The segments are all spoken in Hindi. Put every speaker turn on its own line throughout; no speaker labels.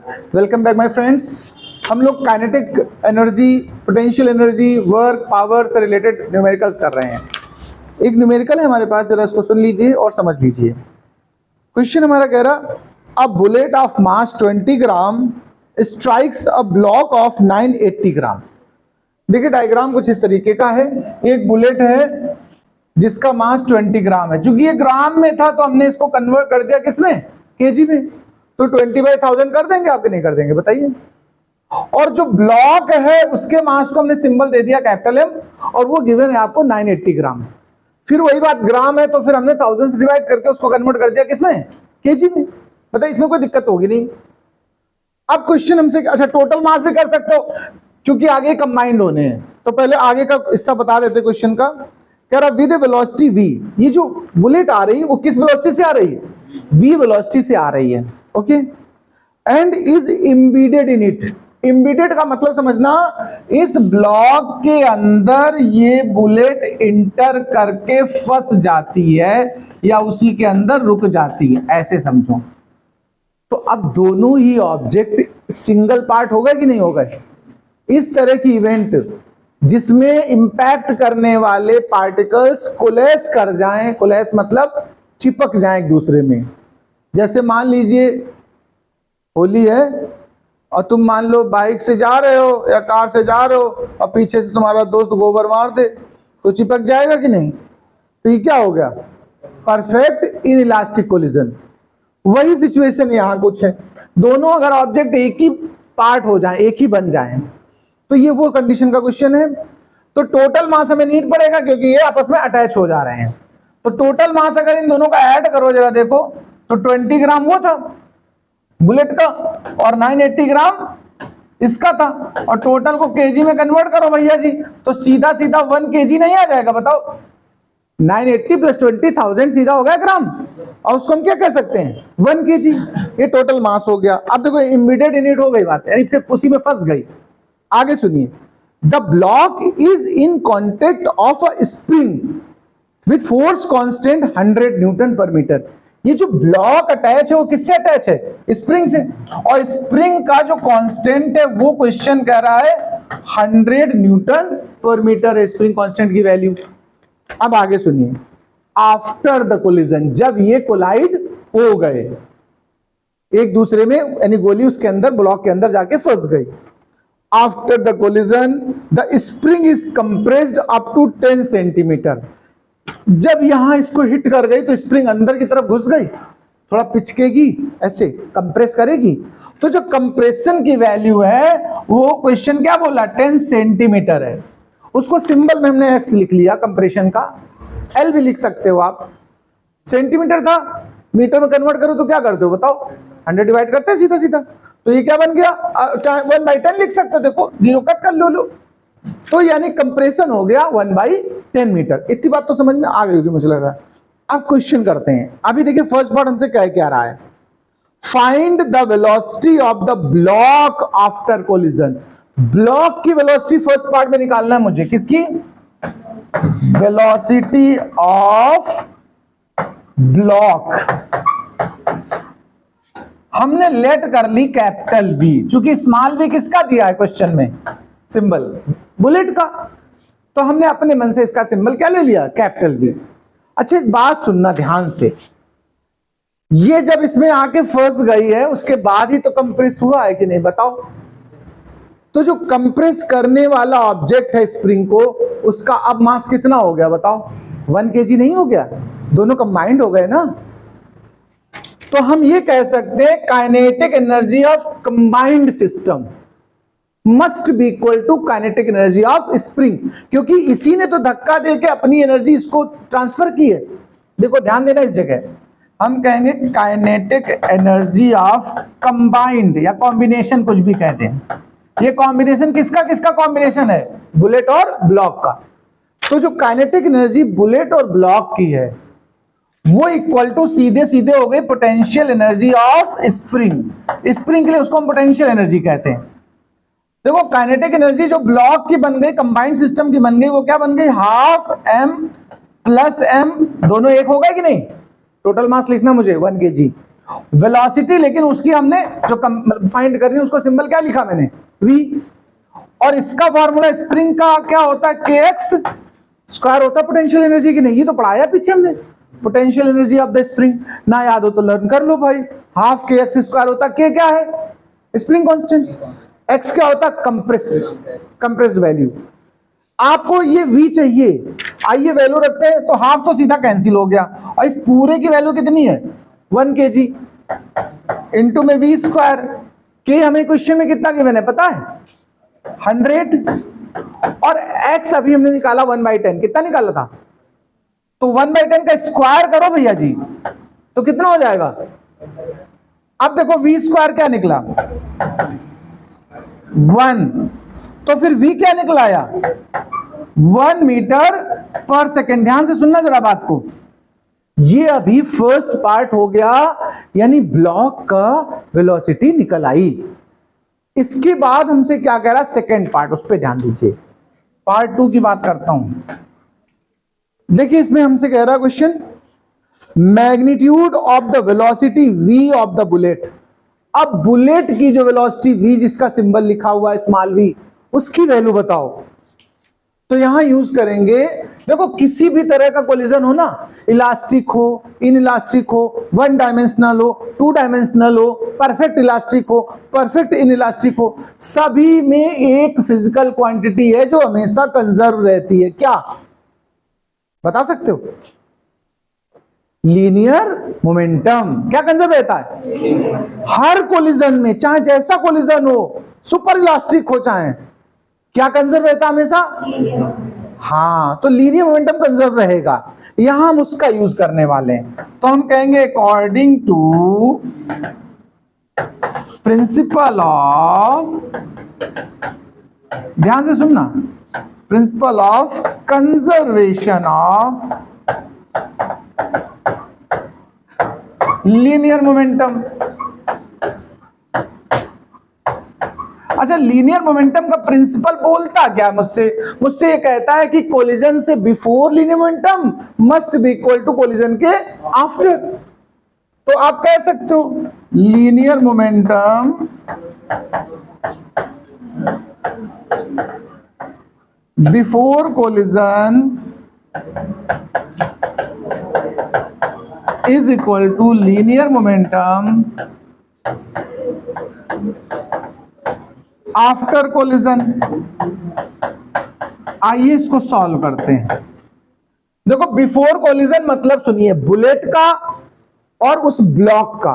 Welcome back my friends. हम लोग kinetic energy, potential energy, work, power से रिलेटेड न्यूमेरिकल्स कर रहे हैं। एक न्यूमेरिकल है हमारे पास, जरा इसको सुन लीजिए और समझ लीजिए। क्वेश्चन हमारा कह रहा, a bullet of mass 20 gram strikes a block of 980 ग्राम। देखिए डायग्राम कुछ इस तरीके का है। एक बुलेट है जिसका मास 20 ग्राम है। चूंकि ये ग्राम में था तो हमने इसको कन्वर्ट कर दिया किसमें, केजी में। तो 20/1000 कर देंगे, आप नहीं कर देंगे बताइए। और जो ब्लॉक है उसके मास को हमने सिंबल दे दिया कैपिटल एम, और वो गिवन है आपको 980 ग्राम। फिर वही बात, ग्राम है तो फिर हमने 1000 से डिवाइड करके उसको कन्वर्ट कर दिया किसमें, केजी में। बताइए इसमें कोई दिक्कत होगी नहीं। अब क्वेश्चन हमसे, अच्छा टोटल मास भी कर सकते हो, चूंकि आगे कंबाइंड होने हैं तो पहले आगे का हिस्सा बता देते क्वेश्चन का। कह रहा विद वेलोसिटी v, ये जो बुलेट आ रही है वो किस वेलोसिटी से आ रही है, v वेलोसिटी से आ रही है। Okay, and is embedded in it. Embedded का मतलब समझना, इस ब्लॉक के अंदर ये बुलेट इंटर करके फंस जाती है या उसी के अंदर रुक जाती है, ऐसे समझो। तो अब दोनों ही ऑब्जेक्ट सिंगल पार्ट होगा कि नहीं होगा। इस तरह की इवेंट जिसमें इंपैक्ट करने वाले पार्टिकल्स कोलेस कर जाएं, कोलेस मतलब चिपक जाएं एक दूसरे में। जैसे मान लीजिए होली है और तुम मान लो बाइक से जा रहे हो या कार से जा रहे हो और पीछे से तुम्हारा दोस्त गोबर मार दे, तो चिपक जाएगा कि नहीं। तो ये क्या हो गया, परफेक्ट इनइलास्टिक कोलिजन। वही सिचुएशन यहां कुछ है। दोनों अगर ऑब्जेक्ट एक ही पार्ट हो जाए, एक ही बन जाए, तो ये वो कंडीशन का क्वेश्चन है। तो टोटल मास हमें नीड पड़ेगा क्योंकि ये आपस में अटैच हो जा रहे हैं। तो टोटल मास अगर इन दोनों का ऐड करो जरा देखो, तो 20 ग्राम वो था बुलेट का और 980 ग्राम इसका था, और टोटल को केजी में कन्वर्ट करो भैया जी, तो सीधा सीधा 1 केजी नहीं आ जाएगा। बताओ 980 + 20,000 सीधा हो गया ग्राम, और उसको हम क्या कह सकते हैं, 1 केजी। ये टोटल मास हो गया। अब देखो इमीडिएट यूनिट हो गई बात, यानी फिर उसी में फंस गई। आगे सुनिए, the block is in contact of a spring with force constant 100 Newton पर मीटर। ये जो ब्लॉक अटैच है वो किससे अटैच है, स्प्रिंग से, और स्प्रिंग का जो कांस्टेंट है वो क्वेश्चन कह रहा है 100 न्यूटन पर मीटर है स्प्रिंग कांस्टेंट की वैल्यू। अब आगे सुनिए, आफ्टर द कोलिजन, जब ये कोलाइड हो गए एक दूसरे में, यानी गोली उसके अंदर ब्लॉक के अंदर जाके फंस गई। After the collision the spring is compressed up to 10 centimetre. जब यहां इसको हिट कर गई तो स्प्रिंग अंदर की तरफ घुस गई, थोड़ा पिचकेगी, ऐसे कंप्रेस करेगी। तो जो कंप्रेशन की वैल्यू है वो क्वेश्चन क्या बोला, 10 सेंटीमीटर है। उसको सिंबल में हमने एक्स लिख लिया कंप्रेशन का, एल भी लिख सकते हो आप। सेंटीमीटर था, मीटर में कन्वर्ट करो तो क्या करते हो बताओ, 100 डिवाइड करते हैं सीधा सीधा। तो ये क्या बन गया, चाहे 1/10 लिख सकते हो, देखो 0 कट कर लो। तो यानी कंप्रेशन हो गया 1/10 मीटर। इतनी बात तो समझ में आ गई होगी मुझे लग रहा है। अब क्वेश्चन करते हैं। अभी देखिए फर्स्ट पार्ट हमसे क्या रहा है, find the velocity of the block after collision. Block की वेलोसिटी फर्स्ट पार्ट में निकालना है मुझे, किसकी, वेलोसिटी ऑफ ब्लॉक। हमने लेट कर ली कैपिटल वी, चूंकि स्मॉल वी किसका दिया है क्वेश्चन में, सिंबल बुलेट का, तो हमने अपने मन से इसका सिंबल क्या ले लिया, कैपिटल वी। अच्छा एक बात सुनना ध्यान से, ये जब इसमें आके फंस गई है उसके बाद ही तो कंप्रेस हुआ है कि नहीं बताओ। तो जो कंप्रेस करने वाला ऑब्जेक्ट है स्प्रिंग को, उसका अब मास कितना हो गया बताओ, 1 केजी नहीं हो गया, दोनों कंबाइंड हो गए ना। तो हम ये कह सकते हैं kinetic energy of combined system must be equal to kinetic energy of spring, क्योंकि इसी ने तो धक्का देके अपनी एनर्जी इसको ट्रांसफर की है। देखो ध्यान देना, इस जगह हम कहेंगे काइनेटिक एनर्जी ऑफ कंबाइंड या कॉम्बिनेशन, कुछ भी कहते हैं। ये कॉम्बिनेशन किसका किसका कॉम्बिनेशन है, बुलेट और ब्लॉक का। तो जो काइनेटिक एनर्जी बुलेट और ब्लॉक की है वो इक्वल टू सीधे सीधे हो गई potential energy of spring. Spring के लिए उसको हम पोटेंशियल एनर्जी कहते हैं। देखो काइनेटिक एनर्जी जो ब्लॉक की बन गई, कंबाइंड सिस्टम की बन गई, वो क्या बन गई, 12m + m, दोनों एक हो गए कि नहीं। टोटल मास लिखना मुझे 1 kg, वेलोसिटी, लेकिन उसकी हमने जो फाइंड करनी है उसको सिंबल क्या लिखा मैंने, v। और इसका फॉर्मूला स्प्रिंग का क्या होता है, kx स्क्वायर होता है पोटेंशियल एनर्जी की। नहीं, ये तो पढ़ाया पीछे हमने, potential energy of the spring. ना याद हो तो लर्न कर लो भाई। हाफ kx स्क्वायर होता है, k क्या है, स्प्रिंग कांस्टेंट, x क्या होता है, कंप्रेस्ड वैल्यू। आपको ये v चाहिए, आइए वैल्यू रखते हैं, तो हाफ तो सीधा कैंसिल हो गया, और इस पूरे की वैल्यू कितनी है, 1 kg इंटू में v स्क्वायर। के हमें क्वेश्चन में कितना गिवन है पता है, 100, और x अभी हमने निकाला 1/10, कितना निकाला था, तो 1/10 का स्क्वायर करो भैया जी, तो कितना हो जाएगा। अब देखो v स्क्वायर क्या निकला, 1, तो फिर v क्या निकला आया, 1 मीटर पर सेकेंड। ध्यान से सुनना जरा बात को, ये अभी फर्स्ट पार्ट हो गया, यानी ब्लॉक का वेलोसिटी निकल आई। इसके बाद हमसे क्या कह रहा है, सेकेंड पार्ट, उस पर ध्यान दीजिए। पार्ट 2 की बात करता हूं। देखिए इसमें हमसे कह रहा है question, magnitude of the velocity v of the bullet. अब बुलेट की जो वेलोसिटी v, जिसका सिंबल लिखा हुआ है स्मॉल v, उसकी वैल्यू बताओ। तो यहां यूज करेंगे, देखो किसी भी तरह का कोलिजन हो ना, इलास्टिक हो, इन इलास्टिक हो, 1 डायमेंशनल हो, 2 डायमेंशनल हो, परफेक्ट इलास्टिक हो, परफेक्ट इन इलास्टिक हो, सभी में एक फिजिकल क्वांटिटी है जो हमेशा कंजर्व रहती है। क्या बता सकते हो, लीनियर मोमेंटम। क्या कंजर्व रहता है हर कोलिजन में, चाहे जैसा कोलिजन हो, सुपर इलास्टिक हो चाहे, क्या कंजर्व रहता हमेशा, हाँ, तो लीनियर मोमेंटम कंजर्व रहेगा। यहां हम उसका यूज करने वाले हैं, तो हम कहेंगे अकॉर्डिंग टू प्रिंसिपल ऑफ, ध्यान से सुनना, principle of conservation of linear momentum. अच्छा, लीनियर मोमेंटम का प्रिंसिपल बोलता क्या मुझसे ये कहता है कि कोलिजन से before linear momentum must be equal to collision के आफ्टर। तो आप कह सकते हो linear momentum before collision is equal to linear momentum after collision. आइए इसको सॉल्व करते हैं। देखो बिफोर कोलिजन मतलब सुनिए, बुलेट का और उस ब्लॉक का।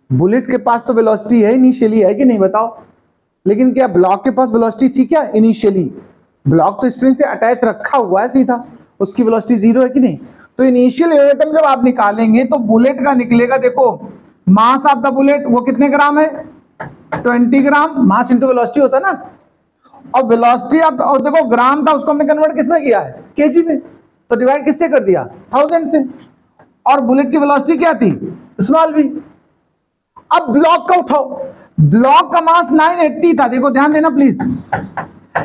बुलेट के पास तो वेलोसिटी है इनिशियली, है कि नहीं बताओ, लेकिन क्या ब्लॉक के पास वेलोसिटी थी क्या इनिशियली, ब्लॉक तो स्प्रिंग से अटैच रखा हुआ है सीधा, उसकी वेलोसिटी 0 है कि नहीं। तो इनिशियल मोमेंटम जब आप निकालेंगे तो बुलेट का निकलेगा, देखो मास ऑफ द बुलेट वो कितने ग्राम है, 20 ग्राम, मास इंटू वेलोसिटी होता है ना, और वेलोसिटी आप, और देखो ग्राम था उसको हमने कन्वर्ट किसमें किया है, केजी में, तो डिवाइड किससे कर दिया, 1000 से, और बुलेट की वेलोसिटी क्या थी, स्मॉल v। अब ब्लॉक का उठाओ, ब्लॉक का मास 980 था, देखो ध्यान देना प्लीज,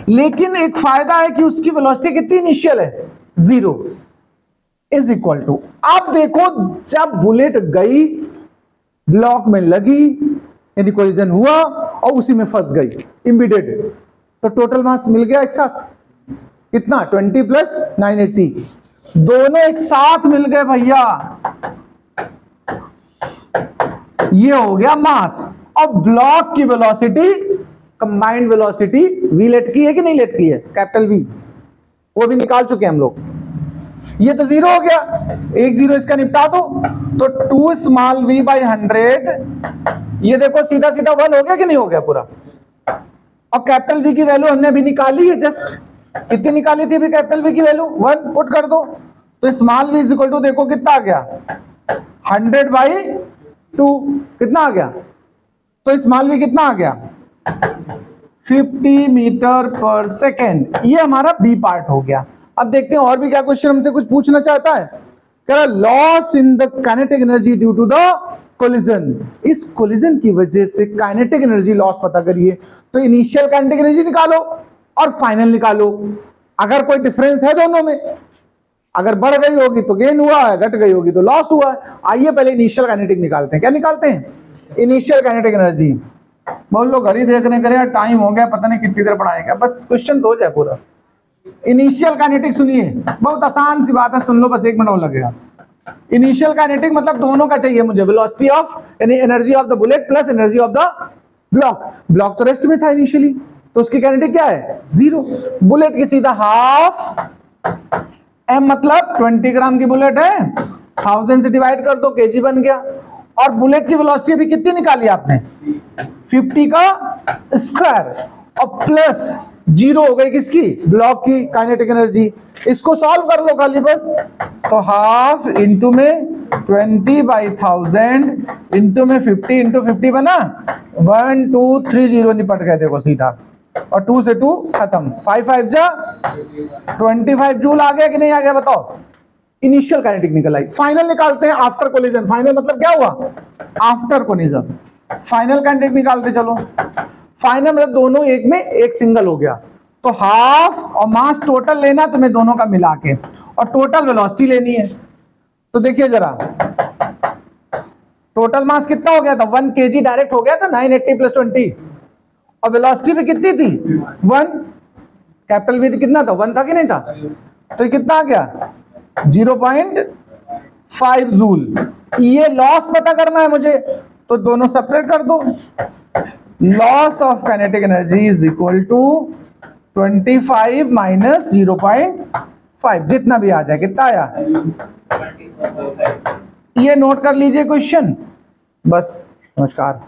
लेकिन एक फायदा है कि उसकी वेलोसिटी कितनी इनिशियल है, 0 इज इक्वल टू, अब देखो जब बुलेट गई ब्लॉक में लगी, यानी कोलिजन हुआ और उसी में फंस गई इम्बेडेड, तो टोटल मास मिल गया एक साथ कितना, 20 प्लस 980, दोनों एक साथ मिल गए भैया, ये हो गया मास। और ब्लॉक की velocity, combined velocity v let की है कि नहीं लेट की है, कैपिटल V, वो भी निकाल चुके हैं हम लोग। ये तो 0 हो गया, एक 0 इसका निपटा दो, तो 2 स्मॉल v बाई 100, ये देखो सीधा सीधा 1 हो गया कि नहीं हो गया पूरा। और कैपिटल V की वैल्यू हमने अभी निकाली है, जस्ट कितनी निकाली थी अभी कैपिटल V की वैल्यू, 1 पुट कर दो, तो small v is equal to, देखो कितना आ गया, 100/2, कितना आ गया, तो स्मॉल v कितना आ गया, 50 मीटर पर सेकेंड। ये हमारा बी पार्ट हो गया। अब देखते हैं और भी क्या क्वेश्चन हमसे कुछ पूछना चाहता है, कह रहा loss in the kinetic energy due to the collision, इस कोलिजन की वजह से काइनेटिक एनर्जी लॉस पता करिए। तो इनिशियल काइनेटिक एनर्जी निकालो और फाइनल निकालो, अगर कोई डिफरेंस है दोनों में, अगर बढ़ गई होगी तो गेन हुआ है, घट गई होगी तो लॉस हुआ है। आइए पहले इनिशियल काइनेटिक निकालते हैं। क्या निकालते हैं? Initial kinetic energy. बहुत लोग घड़ी देखने करे यार टाइम हो गया, पता नहीं कितनी देर पढ़ाएगा, बस क्वेश्चन तो हो जाए पूरा। इनिशियल काइनेटिक सुनिए, बहुत आसान सी बात है, सुन लो, बस 1 मिनट और लगेगा। इनिशियल काइनेटिक मतलब दोनों का चाहिए मुझे, वेलोसिटी ऑफ यानी energy of the bullet plus energy of the block. Block तो रेस्ट में था इनिशियली, तो उसकी काइनेटिक क्या है? 0। बुलेट की सीधा हाफ m, मतलब 20 ग्राम की बुलेट है, 1000 से डिवाइड कर दो, केजी बन गया। और बुलेट की वेलोसिटी अभी कितनी निकाली आपने? 50 का स्क्वायर, और प्लस 0 हो गई किसकी? ब्लॉक की काइनेटिक एनर्जी। इसको सॉल्व कर लो खाली बस, तो हाफ इंटू में 20/1000 इंटू में 50 इंटू 50 बना 1 2 3 0 निपट गए, देखो सीधा, और 2 से 2 खत्म, 5 5 जा 25 जूल आ गया कि नहीं आ गया बताओ? इनिशियल काइनेटिक निकल आई। फाइनल निकालते हैं आफ्टर कोलिजन। फाइनल मतलब क्या हुआ? After collision. फाइनल काइनेटिक निकालते चलो। फाइनल मतलब दोनों एक में एक सिंगल हो गया, तो हाफ और मास टोटल लेना तुम्हें दोनों का मिला के, और टोटल वेलोसिटी लेनी है। तो देखिए जरा, टोटल मास कितना हो गया था? 1 kg डायरेक्ट हो गया था, 980 + 20, और वेलोसिटी भी कितनी थी? 1। कैपिटल वी कितना था? 1 था कि नहीं था? तो ये कितना आ गया? 0.5 जूल। ये लॉस पता करना है मुझे, तो दोनों सेपरेट कर दो। Loss of kinetic energy is equal to 25 minus 0.5, जितना भी आ जाए। कितना आया? ये नोट कर लीजिए क्वेश्चन। बस, नमस्कार।